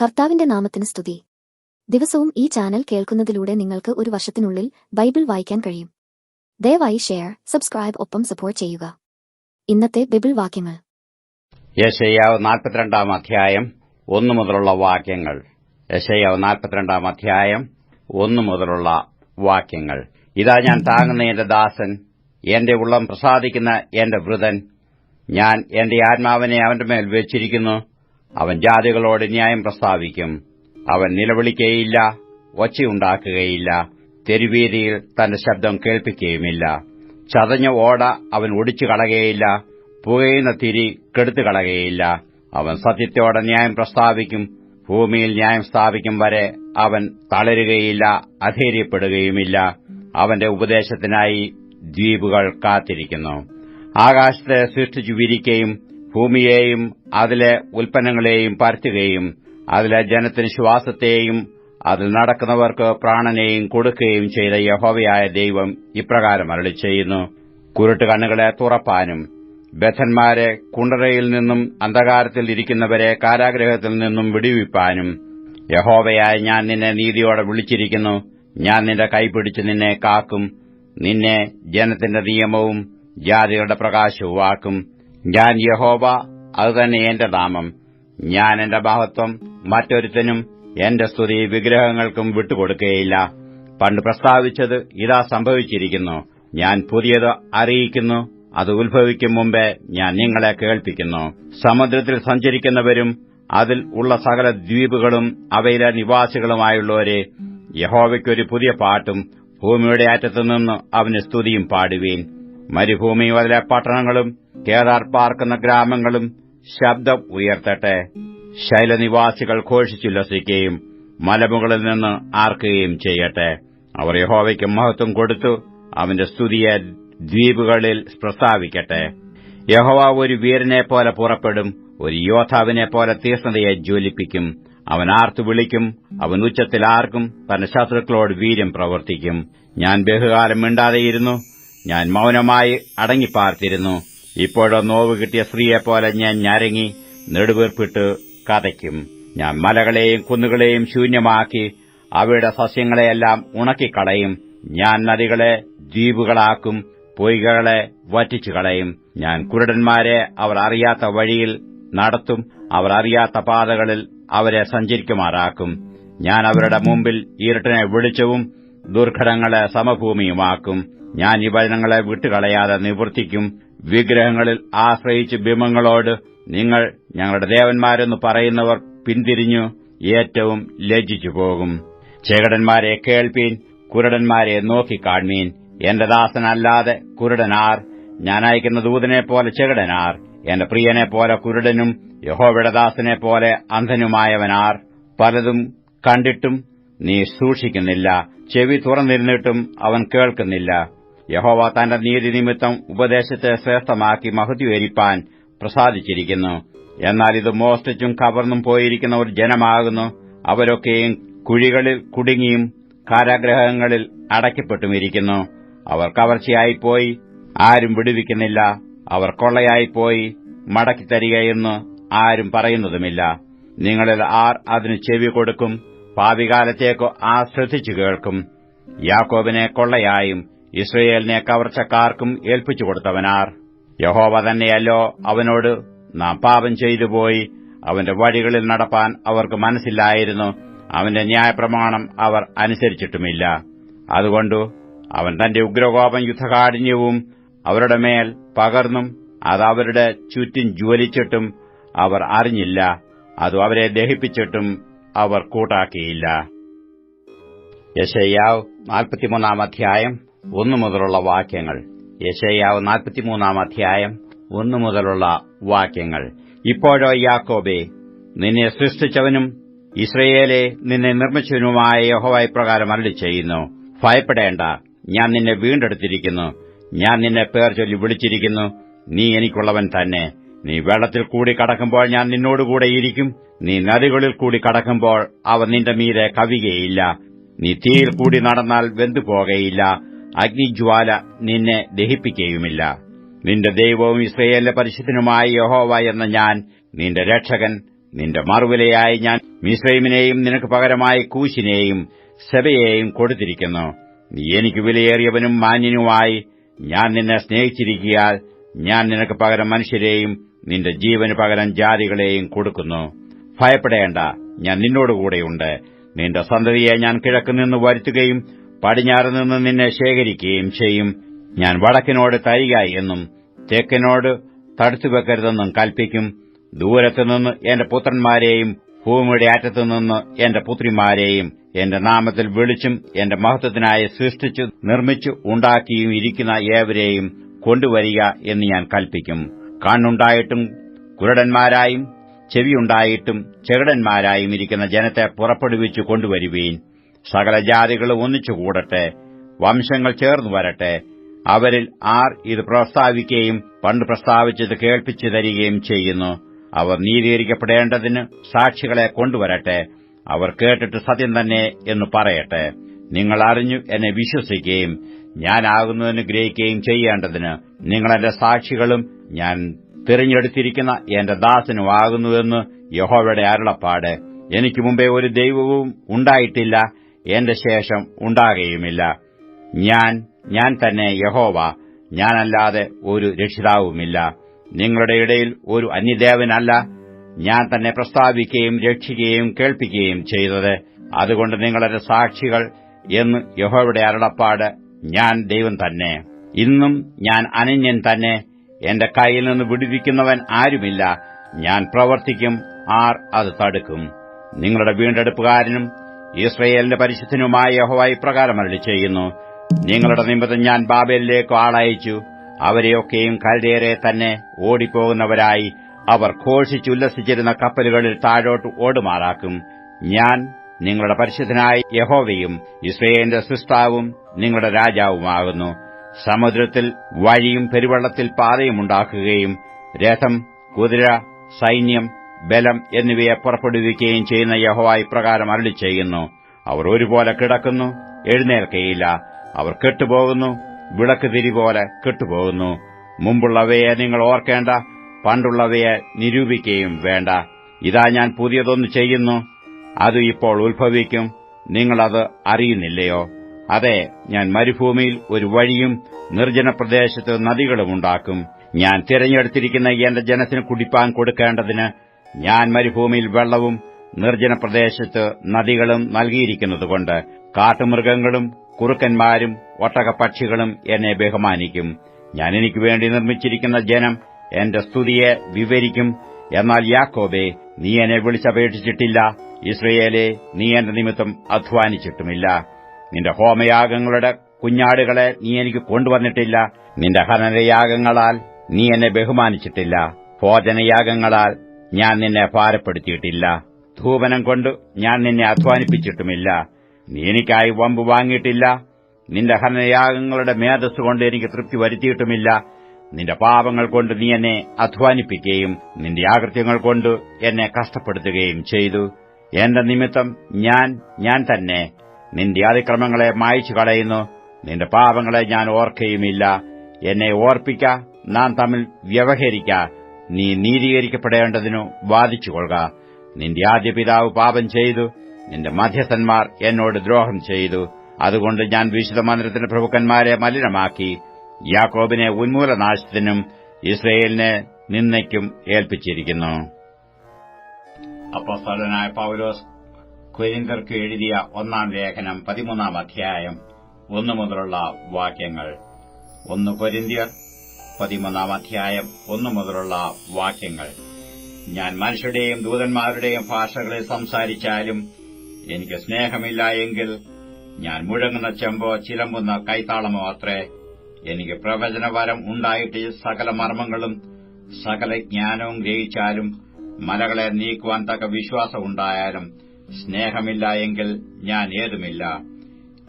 കർത്താവിന്റെ നാമത്തിന് സ്തുതി. ദിവസവും ഈ ചാനൽ കേൾക്കുന്നതിലൂടെ നിങ്ങൾക്ക് ഒരു വർഷത്തിനുള്ളിൽ ബൈബിൾ വായിക്കാൻ കഴിയും. ദയവായി ഷെയർ, സബ്സ്ക്രൈബ് ഒപ്പം സപ്പോർട്ട് ചെയ്യുക. ഇന്നത്തെ ബൈബിൾ വാക്യങ്ങൾ. യെശയ്യാവ് 42-ാം അധ്യായം 1 മുതലുള്ള വാക്യങ്ങൾ. യെശയ്യാവ് 42-ാം അധ്യായം 1 മുതലുള്ള വാക്യങ്ങൾ. ഇതാ ഞാൻ താങ്ങുന്ന എന്റെ ദാസൻ, എന്റെ ഉള്ളം പ്രസാദിക്കുന്ന എന്റെ വൃതൻ. ഞാൻ എന്റെ ആത്മാവിനെ അവന്റെ മേൽ വെച്ചിരിക്കുന്നു. അവൻ ജാതികളോട് ന്യായം പ്രസ്താവിക്കും. അവൻ നിലവിളിക്കുകയില്ല, ഒച്ചയുണ്ടാക്കുകയില്ല, തെരുവീതിയിൽ തന്റെ ശബ്ദം കേൾപ്പിക്കുകയുമില്ല. ചതഞ്ഞ ഓട അവൻ ഒടിച്ചു കളകയില്ല, പുകയുന്ന തിരി കെടുത്തുകളകയില്ല. അവൻ സത്യത്തോടെ ന്യായം പ്രസ്താവിക്കും. ഭൂമിയിൽ ന്യായം സ്ഥാപിക്കും വരെ അവൻ തളരുകയില്ല, അധൈര്യപ്പെടുകയുമില്ല. അവന്റെ ഉപദേശത്തിനായി ദ്വീപുകൾ കാത്തിരിക്കുന്നു. ആകാശത്തെ സൃഷ്ടിച്ചു വിരിക്കുകയും ഭൂമിയെയും അതിലെ ഉൽപ്പന്നങ്ങളെയും പരത്തുകയും അതിലെ ജനത്തിന് ശ്വാസത്തെയും അതിൽ നടക്കുന്നവർക്ക് പ്രാണനെയും കൊടുക്കുകയും ചെയ്ത യഹോവയായ ദൈവം ഇപ്രകാരം അരുളിച്ചെയ്യുന്നു. കുരുട്ട് കണ്ണുകളെ തുറപ്പാനും ബദ്ധന്മാരെ കുണ്ടറയിൽ നിന്നും അന്ധകാരത്തിൽ ഇരിക്കുന്നവരെ കാരാഗൃഹത്തിൽ നിന്നും വിടുവിപ്പാനും യഹോവയായ ഞാൻ നിന്നെ നീതിയോടെ വിളിച്ചിരിക്കുന്നു. ഞാൻ നിന്റെ കൈപിടിച്ച് നിന്നെ കാക്കും. നിന്നെ ജനത്തിന്റെ നിയമവും ജാതികളുടെ പ്രകാശവുമാക്കും. ഞാൻ യഹോവ, അതുതന്നെ എന്റെ നാമം. ഞാൻ എന്റെ മഹത്വം മറ്റൊരുത്തനും എന്റെ സ്തുതി വിഗ്രഹങ്ങൾക്കും വിട്ടുകൊടുക്കുകയില്ല. പണ്ട് പ്രസ്താവിച്ചത് ഇതാ സംഭവിച്ചിരിക്കുന്നു. ഞാൻ പുതിയത് അറിയിക്കുന്നു. അത് ഉത്ഭവിക്കും മുമ്പേ ഞാൻ നിങ്ങളെ കേൾപ്പിക്കുന്നു. സമുദ്രത്തിൽ സഞ്ചരിക്കുന്നവരും അതിൽ ഉള്ള സകല ദ്വീപുകളും അവയിലെ നിവാസികളുമായുള്ളവരെ, യഹോവയ്ക്കൊരു പുതിയ പാട്ടും ഭൂമിയുടെ അറ്റത്തുനിന്ന് അവന് സ്തുതിയും പാടുവീൻ. മരുഭൂമിയും അതിലെ പട്ടണങ്ങളും കേദാർ പാർക്കുന്ന ഗ്രാമങ്ങളും ശബ്ദം ഉയർത്തട്ടെ. ശൈലനിവാസികൾ ഘോഷിച്ചുല്ലസിക്കുകയും മലമുകളിൽ നിന്ന് ആർക്കുകയും ചെയ്യട്ടെ. അവർ യഹോവയ്ക്ക് മഹത്വം കൊടുത്തു അവന്റെ സ്തുതിയെ ദ്വീപുകളിൽ പ്രസ്താവിക്കട്ടെ. യഹോവ ഒരു വീരനെപ്പോലെ പുറപ്പെടും, ഒരു യോദ്ധാവിനെപ്പോലെ തീക്ഷ്ണതയെ ജ്വലിപ്പിക്കും. അവൻ ആർത്തു വിളിക്കും, അവൻ ഉച്ചത്തിൽ ആർക്കും, തന്റെ ശത്രുക്കളോട് വീര്യം പ്രവർത്തിക്കും. ഞാൻ ബഹുകാലം മിണ്ടാതെയിരുന്നു, ഞാൻ മൌനമായി അടങ്ങിപ്പാർത്തിരുന്നു. ഇപ്പോഴോ നോവ് കിട്ടിയ സ്ത്രീയെപ്പോലെ ഞാൻ ഞരങ്ങി നെടുവീർപ്പിട്ട് കതയ്ക്കും. ഞാൻ മലകളെയും കുന്നുകളെയും ശൂന്യമാക്കി അവയുടെ സസ്യങ്ങളെയെല്ലാം ഉണക്കിക്കളയും. ഞാൻ നദികളെ ദ്വീപുകളാക്കും, പൊയ്കകളെ വറ്റിച്ചുകളയും. ഞാൻ കുരുടന്മാരെ അവർ അറിയാത്ത വഴിയിൽ നടത്തും, അവർ അറിയാത്ത പാതകളിൽ അവരെ സഞ്ചരിക്കുമാറാക്കും. ഞാൻ അവരുടെ മുമ്പിൽ ഇരുട്ടിനെ വെളിച്ചവും ദുർഘടങ്ങളെ സമഭൂമിയുമാക്കും. ഞാൻ ഈ വചനങ്ങളെ വിട്ടുകളയാതെ നിവർത്തിക്കും. വിഗ്രഹങ്ങളിൽ ആശ്രയിച്ച് ബിംബങ്ങളോട് നിങ്ങൾ ഞങ്ങളുടെ ദേവന്മാരെന്ന് പറയുന്നവർ പിന്തിരിഞ്ഞു ഏറ്റവും ലജ്ജിച്ചു പോകും. ചേകടന്മാരെ കേൾപ്പീൻ, കുരുടന്മാരെ നോക്കിക്കാൺമീൻ. എന്റെ ദാസനല്ലാതെ കുരുടനാർ? ഞാൻ അയക്കുന്ന ദൂതനെപ്പോലെ ചെകിടനാർ? എന്റെ പ്രിയനെപ്പോലെ കുരുടനും യഹോവയുടെ ദാസനെപ്പോലെ അന്ധനുമായവനാർ? പലതും കണ്ടിട്ടും നീ സൂക്ഷിക്കുന്നില്ല, ചെവി തുറന്നിരുന്നിട്ടും അവൻ കേൾക്കുന്നില്ല. യഹോവ തന്റെ നീതി നിമിത്തം ഉപദേശത്തെ ശ്രേഷ്ഠമാക്കി മഹത്വീകരിപ്പാൻ പ്രസാദിച്ചിരിക്കുന്നു. എന്നാൽ ഇത് മോഷ്ടിച്ചും കവർന്നും പോയിരിക്കുന്ന ഒരു ജനമാകുന്നു. അവരൊക്കെയും കുഴികളിൽ കുടുങ്ങിയും കാരാഗ്രഹങ്ങളിൽ അടയ്ക്കപ്പെട്ടുമിരിക്കുന്നു. അവർ കവർച്ചയായിപ്പോയി, ആരും വിടുവിക്കുന്നില്ല. അവർ കൊള്ളയായിപ്പോയി, മടക്കിത്തരികയെന്ന് ആരും പറയുന്നതുമില്ല. നിങ്ങളിൽ ആർ അതിന് ചെവി കൊടുക്കും? ഭാവികാലത്തേക്കോ ആർ ശ്രദ്ധിച്ചു കേൾക്കും? യാക്കോബിനെ കൊള്ളയായും ഇസ്രയേലിനെ കവർച്ചക്കാർക്കും ഏൽപ്പിച്ചു കൊടുത്തവനാർ? യഹോവ തന്നെയല്ലോ അവനോട് നാം പാപം ചെയ്തുപോയി. അവന്റെ വഴികളിൽ നടപ്പാൻ അവർക്ക് മനസ്സില്ലായിരുന്നു. അവന്റെ ന്യായപ്രമാണം അവർ അനുസരിച്ചിട്ടുമില്ല. അതുകൊണ്ട് അവൻ തന്റെ ഉഗ്രകോപം യുദ്ധകാഠിന്യവും അവരുടെ മേൽ പകർന്നും അത് അവരുടെ ചുറ്റും ജ്വലിച്ചിട്ടും അവർ അറിഞ്ഞില്ല. അത് അവരെ ദഹിപ്പിച്ചിട്ടും അവർ കൂട്ടാക്കിയില്ല. യെശയ്യാവ് 43-ാം അധ്യായം 1 മുതലുള്ള വാക്യങ്ങൾ. യെശയ്യാവ് 43-ാം അധ്യായം 1 മുതലുള്ള വാക്യങ്ങൾ. ഇപ്പോഴോ യാക്കോബേ, നിന്നെ സൃഷ്ടിച്ചവനും ഇസ്രയേലെ നിന്നെ നിർമ്മിച്ചവനുമായ യഹോവ ഇപ്രകാരം അരുളിച്ചെയ്യുന്നു. ഭയപ്പെടേണ്ട, ഞാൻ നിന്നെ വീണ്ടെടുത്തിരിക്കുന്നു. ഞാൻ നിന്നെ പേർ ചൊല്ലി വിളിച്ചിരിക്കുന്നു. നീ എനിക്കുള്ളവൻ തന്നെ. നീ വെള്ളത്തിൽ കൂടി കടക്കുമ്പോൾ ഞാൻ നിന്നോടുകൂടെ ഇരിക്കും. നീ നദികളിൽ കൂടി കടക്കുമ്പോൾ അവ നിന്റെ മീതെ കവിയുകയില്ല. നീ തീയിൽ കൂടി നടന്നാൽ വെന്തുപോകയില്ല. അഗ്നിജ്വാല നിന്നെ ദഹിപ്പിക്കുകയുമില്ല. നിന്റെ ദൈവവും ഇസ്രയേലിന്റെ പരിശുദ്ധനുമായ യഹോവ എന്ന ഞാൻ നിന്റെ രക്ഷകൻ നിന്റെ മറുവിലയായി ഞാൻ മിസ്രയീമിനെയും നിനക്ക് പകരമായി കൂശിനെയും സെബയെയും കൊടുത്തിരിക്കുന്നു. നീ എനിക്ക് വിലയേറിയവനും മാന്യനുമായി ഞാൻ നിന്നെ സ്നേഹിച്ചിരിക്കയാൽ ഞാൻ നിനക്ക് പകരം മനുഷ്യരെയും നിന്റെ ജീവന് പകരം ജാതികളെയും കൊടുക്കുന്നു. ഭയപ്പെടേണ്ട, ഞാൻ നിന്നോടുകൂടെയുണ്ട്. നിന്റെ സന്തതിയെ ഞാൻ കിഴക്കുനിന്ന് വരുത്തുകയും പടിഞ്ഞാറുനിന്ന് നിന്നെ ശേഖരിക്കുകയും ചെയ്യും. ഞാൻ വടക്കിനോട് തരിക എന്നും തെക്കിനോട് തടുത്തുവെക്കരുതെന്നും കൽപ്പിക്കും. ദൂരത്തുനിന്ന് എന്റെ പുത്രന്മാരെയും ഭൂമിയുടെ അറ്റത്തുനിന്ന് എന്റെ പുത്രിമാരെയും എന്റെ നാമത്തിൽ വിളിച്ചും എന്റെ മഹത്വത്തിനായി സൃഷ്ടിച്ചു നിർമ്മിച്ചു ഉണ്ടാക്കിയും ഇരിക്കുന്ന ഏവരെയും കൊണ്ടുവരിക എന്ന് ഞാൻ കൽപ്പിക്കും. കണ്ണുണ്ടായിട്ടും കുരുടന്മാരായും ചെവിയുണ്ടായിട്ടും ചെകിടന്മാരായും ഇരിക്കുന്ന ജനത്തെ പുറപ്പെടുവിച്ചു കൊണ്ടുവരുവീൻ. സകല ജാതികളും ഒന്നിച്ചുകൂടട്ടെ, വംശങ്ങൾ ചേർന്നു വരട്ടെ. അവരിൽ ആർ ഇത് പ്രസ്താവിക്കുകയും പണ്ട് പ്രസ്താവിച്ചത് കേൾപ്പിച്ചു തരികയും ചെയ്യുന്നു. അവർ നീതീകരിക്കപ്പെടേണ്ടതിന് സാക്ഷികളെ കൊണ്ടുവരട്ടെ. അവർ കേട്ടിട്ട് സത്യം തന്നെ എന്ന് പറയട്ടെ. നിങ്ങൾ അറിഞ്ഞു എന്നെ വിശ്വസിക്കുകയും ഞാനാകുന്നതിന് ഗ്രഹിക്കുകയും ചെയ്യേണ്ടതിന് നിങ്ങളെന്റെ സാക്ഷികളും ഞാൻ തിരഞ്ഞെടുത്തിരിക്കുന്ന എന്റെ ദാസനുമാകുന്നുവെന്ന് യഹോവയുടെ അരുളപ്പാട്. എനിക്ക് മുമ്പേ ഒരു ദൈവവും ഉണ്ടായിട്ടില്ല, എന്റെ ശേഷം ഉണ്ടാകുകയുമില്ല. ഞാൻ തന്നെ യഹോവ, ഞാനല്ലാതെ ഒരു രക്ഷിതാവുമില്ല. നിങ്ങളുടെ ഇടയിൽ ഒരു അന്യദേവനല്ല. ഞാൻ തന്നെ പ്രസ്താവിക്കുകയും രക്ഷിക്കുകയും കേൾപ്പിക്കുകയും ചെയ്തത്. അതുകൊണ്ട് നിങ്ങളുടെ സാക്ഷികൾ എന്ന് യഹോവയുടെ അരുളപ്പാട്. ഞാൻ ദൈവം തന്നെ. ഇന്നും ഞാൻ അനന്യൻ തന്നെ. എന്റെ കൈയിൽ നിന്ന് വിടുവിക്കുന്നവൻ ആരുമില്ല. ഞാൻ പ്രവർത്തിക്കും, ആർ അത് തടുക്കും? നിങ്ങളുടെ വീണ്ടെടുപ്പുകാരനും ഇസ്രായേലിന്റെ പരിശുദ്ധനുമായ യഹോവ ഇപ്രകാരം അരുളിച്ചെയ്യുന്നു: നിങ്ങളുടെ നിമിത്തം ഞാൻ ബാബേലിലേക്ക് ആളയച്ചു. അവരെയൊക്കെയും കൽദയരെ തന്നെ ഓടിപ്പോകുന്നവരായി അവർ ഘോഷിച്ചുല്ലസിച്ചിരുന്ന കപ്പലുകളിൽ താഴോട്ട് ഓടുമാറാക്കും. ഞാൻ നിങ്ങളുടെ പരിശുദ്ധനായ യഹോവയും ഇസ്രായേലിന്റെ സൃഷ്ടാവും നിങ്ങളുടെ രാജാവുമാകുന്നു. സമുദ്രത്തിൽ വഴിയും പെരുവെള്ളത്തിൽ പാതയും ഉണ്ടാക്കുകയും രഥം, കുതിര, സൈന്യം, ബലം എന്നിവയെ പുറപ്പെടുവിക്കുകയും ചെയ്യുന്ന യഹോവ ഇപ്രകാരം അരുളിച്ചെയ്യുന്നു: അവർ ഒരുപോലെ കിടക്കുന്നു, എഴുന്നേൽക്കയില്ല. അവർ കെട്ടുപോകുന്നു, വിളക്ക് തിരിപോലെ കെട്ടുപോകുന്നു. മുമ്പുള്ളവയെ നിങ്ങൾ ഓർക്കേണ്ട, പണ്ടുള്ളവയെ നിരൂപിക്കുകയും വേണ്ട. ഇതാ ഞാൻ പുതിയതൊന്നു ചെയ്യുന്നു, അത് ഇപ്പോൾ ഉത്ഭവിക്കും. നിങ്ങളത് അറിയുന്നില്ലയോ? അതെ, ഞാൻ മരുഭൂമിയിൽ ഒരു വഴിയും നിർജ്ജന പ്രദേശത്ത് നദികളുമുണ്ടാക്കും. ഞാൻ തിരഞ്ഞെടുത്തിരിക്കുന്ന എന്റെ ജനത്തിന് കുടിപ്പാൻ കൊടുക്കേണ്ടതിന് ഞാൻ മരുഭൂമിയിൽ വെള്ളവും നിർജ്ജന പ്രദേശത്ത് നദികളും നൽകിയിരിക്കുന്നതുകൊണ്ട് കാട്ടുമൃഗങ്ങളും കുറുക്കന്മാരും ഒട്ടകപ്പക്ഷികളും എന്നെ ബഹുമാനിക്കും. ഞാൻ എനിക്ക് വേണ്ടി നിർമ്മിച്ചിരിക്കുന്ന ജനം എന്റെ സ്തുതിയെ വിവരിക്കും. എന്നാൽ യാക്കോബേ, നീ എന്നെ വിളിച്ചപേക്ഷിച്ചിട്ടില്ല. ഇസ്രയേലേ, നീ എന്റെ നിമിത്തം അധ്വാനിച്ചിട്ടുമില്ല. നിന്റെ ഹോമയാഗങ്ങളുടെ കുഞ്ഞാടുകളെ നീ എനിക്ക് കൊണ്ടുവന്നിട്ടില്ല. നിന്റെ ഹനനയാഗങ്ങളാൽ നീ എന്നെ ബഹുമാനിച്ചിട്ടില്ല. ഭോജനയാഗങ്ങളാൽ ഞാൻ നിന്നെ ഭാരപ്പെടുത്തിയിട്ടില്ല. ധൂപനം കൊണ്ട് ഞാൻ നിന്നെ അധ്വാനിപ്പിച്ചിട്ടുമില്ല. നീ എനിക്കായി വമ്പ് വാങ്ങിയിട്ടില്ല. നിന്റെ ഹനനയാഗങ്ങളുടെ മേധസ്സുകൊണ്ട് എനിക്ക് തൃപ്തി വരുത്തിയിട്ടുമില്ല. നിന്റെ പാപങ്ങൾ കൊണ്ട് നീ എന്നെ അധ്വാനിപ്പിക്കുകയും നിന്റെ ആകൃത്യങ്ങൾ കൊണ്ട് എന്നെ കഷ്ടപ്പെടുത്തുകയും ചെയ്തു. എന്റെ നിമിത്തം ഞാൻ തന്നെ നിന്റെ അതിക്രമങ്ങളെ മായ്ച്ചു കളയുന്നു. നിന്റെ പാപങ്ങളെ ഞാൻ ഓർക്കുകയുമില്ല. എന്നെ ഓർപ്പിക്ക, നാം തമ്മിൽ വ്യവഹരിക്ക. നീ നീതീകരിക്കപ്പെടേണ്ടതിനു വാദിച്ചുകൊള്ളുക. നിന്റെ ആദ്യ പിതാവ് പാപം ചെയ്തു, നിന്റെ മധ്യസ്ഥന്മാർ എന്നോട് ദ്രോഹം ചെയ്തു. അതുകൊണ്ട് ഞാൻ വിശുദ്ധ മന്ദിരത്തിന്റെ പ്രഭുക്കന്മാരെ മലിനമാക്കി. യാക്കോബിനെ ഉന്മൂലനാശത്തിനും ഇസ്രയേലിനെ നിന്ദയ്ക്കും ഏൽപ്പിച്ചിരിക്കുന്നു. അപ്പോസ്തലനായ പൗലോസ് കൊരിന്ത്യർക്ക് എഴുതിയ 1 ലേഖനം 13 അധ്യായം 1 മുതലുള്ള വാക്യങ്ങൾ. 1 കൊരിന്ത്യർ 13 അധ്യായം 1 മുതലുള്ള വാക്യങ്ങൾ. ഞാൻ മനുഷ്യരുടെയും ദൂതന്മാരുടെയും ഭാഷകളിൽ സംസാരിച്ചാലും എനിക്ക് സ്നേഹമില്ല എങ്കിൽ ഞാൻ മുഴങ്ങുന്ന ചെമ്പോ ചിലമ്പുന്ന കൈത്താളമോ അത്രേ. എനിക്ക് പ്രവചനവരം ഉണ്ടായിട്ട് സകല മർമ്മങ്ങളും സകല ജ്ഞാനവും ഗ്രഹിച്ചാലും മലകളെ നീക്കുവാൻ തക്ക വിശ്വാസമുണ്ടായാലും സ്നേഹമില്ല എങ്കിൽ ഞാൻ ഏതുമില്ല.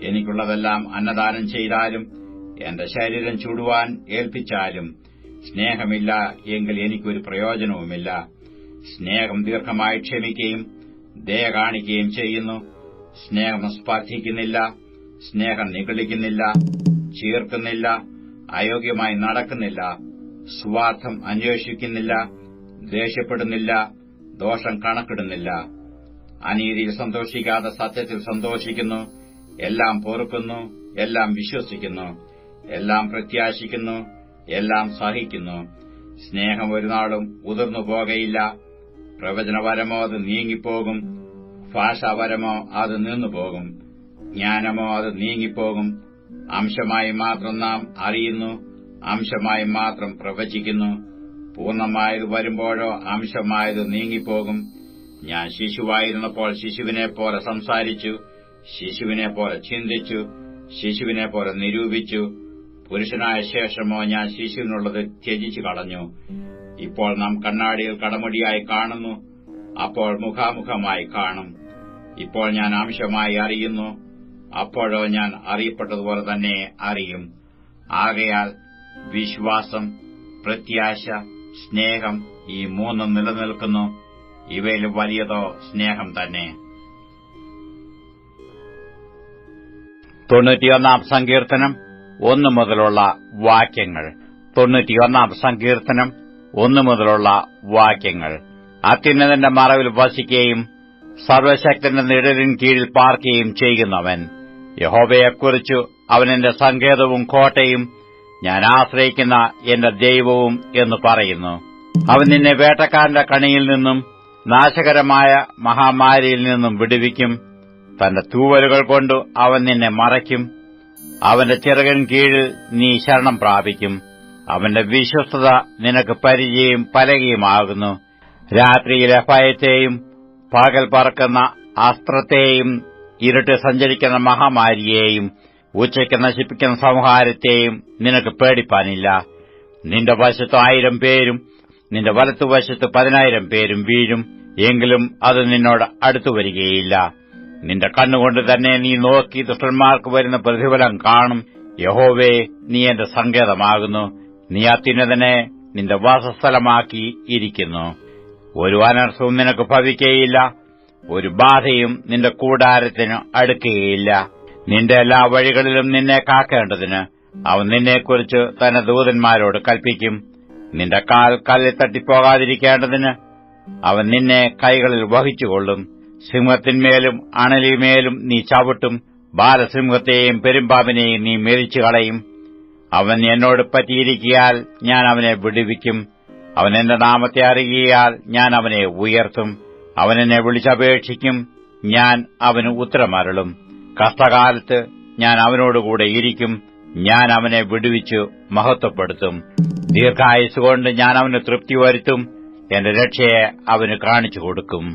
എനിക്കുള്ളതെല്ലാം അന്നദാനം ചെയ്താലും എന്റെ ശരീരം ചുടുവാൻ ഏൽപ്പിച്ചാലും സ്നേഹമില്ല എങ്കിൽ എനിക്കൊരു പ്രയോജനവുമില്ല. സ്നേഹം ദീർഘമായി ക്ഷമിക്കുകയും ദയ കാണിക്കുകയും ചെയ്യുന്നു. സ്നേഹം സ്പർശിക്കുന്നില്ല, സ്നേഹം നിഗളിക്കുന്നില്ല, ചീർക്കുന്നില്ല, അയോഗ്യമായി നടക്കുന്നില്ല, സ്വാർത്ഥം അന്വേഷിക്കുന്നില്ല, ദേഷ്യപ്പെടുന്നില്ല, ദോഷം കണക്കിടുന്നില്ല. അനീതിയിൽ സന്തോഷിക്കാതെ സത്യത്തിൽ സന്തോഷിക്കുന്നു. എല്ലാം പൊറുക്കുന്നു, എല്ലാം വിശ്വസിക്കുന്നു, എല്ലാം പ്രത്യാശിക്കുന്നു, എല്ലാം സഹിക്കുന്നു. സ്നേഹം ഒരുനാളും ഉതിർന്നു പോകയില്ല. പ്രവചനപരമോ അത് നീങ്ങിപ്പോകും, ഭാഷാപരമോ അത് നിന്നുപോകും, ജ്ഞാനമോ അത് നീങ്ങിപ്പോകും. അംശമായി മാത്രം നാം അറിയുന്നു, അംശമായി മാത്രം പ്രവചിക്കുന്നു. പൂർണ്ണമായത് വരുമ്പോഴോ അംശമായത് നീങ്ങിപ്പോകും. ഞാൻ ശിശുവായിരുന്നപ്പോൾ ശിശുവിനെപ്പോലെ സംസാരിച്ചു, ശിശുവിനെപ്പോലെ ചിന്തിച്ചു, ശിശുവിനെപ്പോലെ നിരൂപിച്ചു. പുരുഷനായ ശേഷമോ ഞാൻ ശിശുവിനുള്ളത് ത്യജിച്ചു കളഞ്ഞു. ഇപ്പോൾ നാം കണ്ണാടിയിൽ കടമുടിയായി കാണുന്നു, അപ്പോൾ മുഖാമുഖമായി കാണും. ഇപ്പോൾ ഞാൻ അംശമായി അറിയുന്നു, അപ്പോഴോ ഞാൻ അറിയപ്പെട്ടതുപോലെ തന്നെ അറിയും. ആകയാൽ വിശ്വാസം, പ്രത്യാശ, സ്നേഹം, ഈ മൂന്നും നിലനിൽക്കുന്നു. ഇവയിൽ വലിയതോ സ്നേഹം തന്നെ. 91 സങ്കീർത്തനം 1 മുതലുള്ള വാക്യങ്ങൾ. 91 സങ്കീർത്തനം 1 മുതലുള്ള വാക്യങ്ങൾ. അത്യുന്നതന്റെ മറവിൽ വസിക്കുകയും സർവശക്തന്റെ നിഴലിൻ കീഴിൽ പാർക്കുകയും ചെയ്യുന്നവൻ. യഹോവയെക്കുറിച്ചു അവൻ എന്റെ സങ്കേതവും കോട്ടയും ഞാൻ ആശ്രയിക്കുന്ന എന്റെ ദൈവവും എന്ന് പറയുന്നു. അവൻ നിന്നെ വേട്ടക്കാരന്റെ കണിയിൽ നിന്നും നാശകരമായ മഹാമാരിയിൽ നിന്നും വിടുവിക്കും. തന്റെ തൂവലുകൾ കൊണ്ട് അവൻ നിന്നെ മറയ്ക്കും. അവന്റെ ചിറകിൻ കീഴിൽ നീ ശരണം പ്രാപിക്കും. അവന്റെ വിശ്വസ്തത നിനക്ക് പരിചയം പലകയുമാകുന്നു. രാത്രിയിലെ ഭയത്തെയും പകൽ പറക്കുന്ന അസ്ത്രത്തെയും ഇരുട്ട് സഞ്ചരിക്കുന്ന മഹാമാരിയെയും ഉച്ചയ്ക്ക് നശിപ്പിക്കുന്ന സംഹാരത്തെയും നിനക്ക് പേടിപ്പാനില്ല. നിന്റെ വശത്ത് 1000 പേരും നിന്റെ വലത്തുവശത്ത് 10,000 പേരും വീഴും, എങ്കിലും അത് നിന്നോട് അടുത്തുവരികയില്ല. നിന്റെ കണ്ണുകൊണ്ട് തന്നെ നീ നോക്കി ദുഷ്ടന്മാർക്ക് വരുന്ന പ്രതിഫലം കാണും. യഹോവേ, നീ എന്റെ സങ്കേതമാകുന്നു. നീ അത്യുന്നതനെ നിന്റെ വാസസ്ഥലമാക്കി ഇരിക്കുന്നു. ഒരു അനർത്ഥവും നിനക്ക് ഭവിക്കുകയില്ല, ഒരു ബാധയും നിന്റെ കൂടാരത്തിന് അടുക്കുകയില്ല. നിന്റെ എല്ലാ വഴികളിലും നിന്നെ കാക്കേണ്ടതിന് അവൻ നിന്നെക്കുറിച്ച് തന്റെ ദൂതന്മാരോട് കൽപ്പിക്കും. നിന്റെ കാൽ കല്ലിൽ തട്ടിപ്പോകാതിരിക്കേണ്ടതിന് അവൻ നിന്നെ കൈകളിൽ വഹിച്ചുകൊള്ളും. സിംഹത്തിന്മേലും അണലിമേലും നീ ചവിട്ടും. ബാലസിംഹത്തെയും പെരുമ്പാമ്പിനെയും നീ മെരിച്ചു കളയും. അവൻ എന്നോട് പറ്റിയിരിക്കിയാൽ ഞാൻ അവനെ വിടുവിക്കും. അവൻ എന്റെ നാമത്തെ അറിയിയാൽ ഞാൻ അവനെ ഉയർത്തും. അവൻ എന്നെ വിളിച്ചപേക്ഷിക്കും, ഞാൻ അവന് ഉത്തരമരുളും. കഷ്ടകാലത്ത് ഞാൻ അവനോടുകൂടെ ഇരിക്കും. ഞാൻ അവനെ വിടുവിച്ചു മഹത്വപ്പെടുത്തും. ദീർഘായുസ്സുകൊണ്ട് ഞാൻ അവന് തൃപ്തി വരുത്തും. എന്റെ രക്ഷയെ അവന് കാണിച്ചു കൊടുക്കും.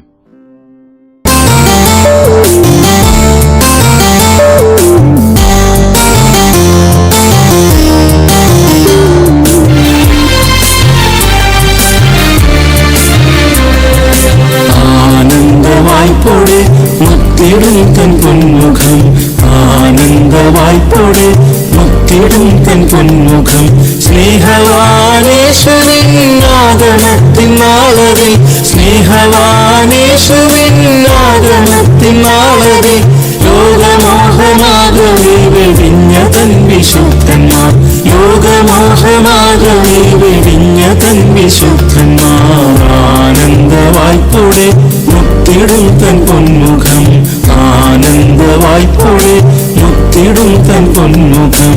ആനന്ദവായ്പോടെ മുത്തിടും തൻ പൊന്മുഖം, ആനന്ദവായ്പോടെ മുത്തിടും തൻ പൊന്മുഖം. സ്നേഹവാനേശുവിൻ ആഗമത്തിൻ നാളതിൽ, സ്നേഹവാനേശുവിൻ ആഗമത്തിൻ നാളതിൽ ലോകമോഹമാകവേ വെടിഞ്ഞ തൻ വിശുദ്ധന്മാർ, ലോകമോഹമാകവേ വെടിഞ്ഞ തൻ വിശുദ്ധന്മാർ. ആനന്ദവായ്പോടെ മുത്തിടും തൻ പൊന്മുഖം, ആനന്ദവായ്പോടെ മുത്തിടും തൻ പൊന്മുഖം.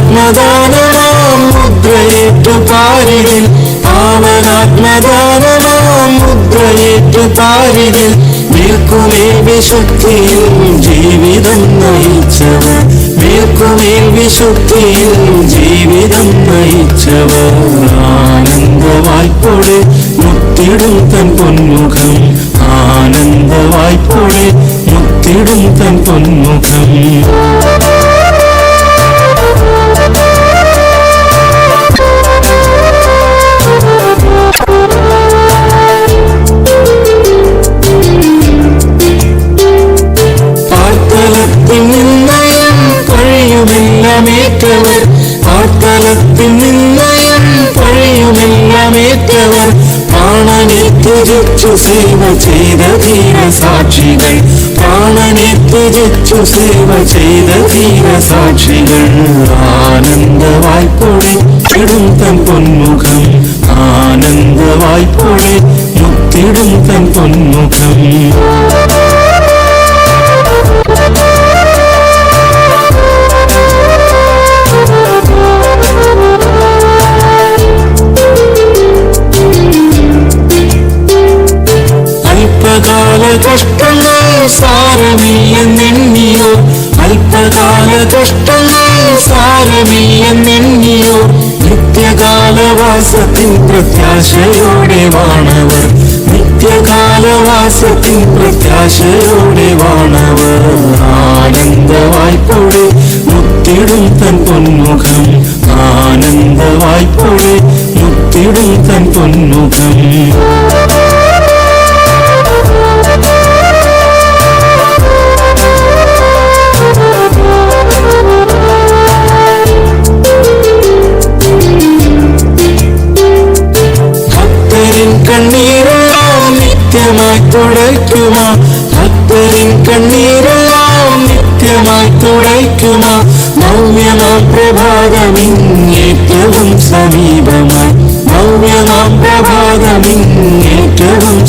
പാവനാത്മദാനമാം മുദ്രയേറ്റു പാരിതിൽ, പാവനാത്മദാനമാം മുദ്രയേറ്റു പാരിതിൽ വീർക്കുമേൽ വിശുദ്ധിയിൽ ജീവിതം നയിച്ചവർ, വീർക്കുമേൽ വിശുദ്ധിയിൽ ജീവിതം നയിച്ചവർ. ആനന്ദവായ്പോടെ മുത്തിടും തൻ പൊന്മുഖം, ആനന്ദവായ്പോടെ മുത്തിടും തൻ പൊന്മുഖം. പാർത്തലത്തിൽ നിന്നയം പഴയുമെല്ലാമേറ്റവർ, പാർത്തലത്തിൽ നിന്നയം പഴയുമെല്ലാമേറ്റവർ. പ്രാണനേറ്റ് ത്യജിച്ചു സേവ ചെയ്ത ധീര സാക്ഷികൾ, പ്രാണനെ ത്യജിച്ചു സേവ ചെയ്ത ധീര സാക്ഷികൾ. ആനന്ദവായി പൊഴിച്ചിടും തൻ പൊന്മുഖം, ആനന്ദവായി പൊഴിച്ചിടും തൻ പൊന്മുഖം. അല്പകാല കഷ്ടങ്ങൾ സാരമില്ലെന്നെണ്ണിയോ, അല്പകാല കഷ്ടങ്ങൾ സാരമില്ലെന്നെണ്ണിയോ, നിത്യകാലവാസത്തിൻ പ്രത്യാശയോടെ വാണവർ, നിത്യകാലവാസത്തിൻ പ്രത്യാശയോടെ വാണവർ. ആനന്ദവായി പൊഴിച്ചിടും തൻ പൊന്മുഖം, ആനന്ദവായി പൊഴിച്ചിടും തൻ പൊന്മുഖം. കണ്ണീരെല്ലാം നിത്യമായി തുടയ്ക്കുമാ, ഭക്തരിൻ കണ്ണീരെല്ലാം നിത്യമായി തുടയ്ക്കുമാ. നവ്യമാം പ്രഭാതമിങ്ങേറ്റവും സമീപമായി, നവ്യമാം പ്രഭാതമിങ്ങേറ്റവും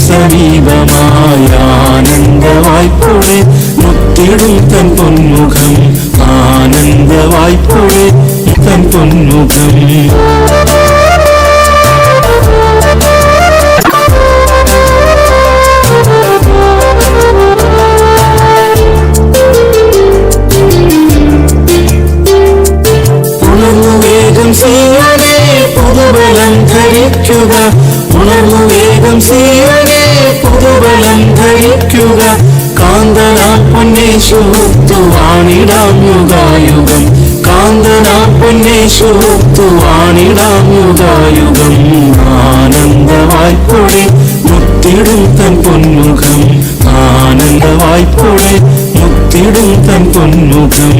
സമീപമായി. ആനന്ദവായി പൊഴിച്ചിടും തൻ പൊന്മുഖം, ആനന്ദവായി പൊഴിച്ചിടും തൻ പൊന്മുഖം. സീയോനേ പുതുബലം ധരിക്കുക, ഉണർന്നു വേഗം സീയോനേ പുതുബലം ധരിക്കുക. കാന്തനാം പൊന്നേശുത്തു വാണിടാം യുഗായുഗം, കാന്തനാം പൊന്നേശുത്തു വാണിടാം യുഗായുഗം. ആനന്ദവായി പൊഴിച്ചിടും തൻ പൊന്മുഖം, ആനന്ദവായി പൊഴിച്ചിടും തൻ പൊന്മുഖം.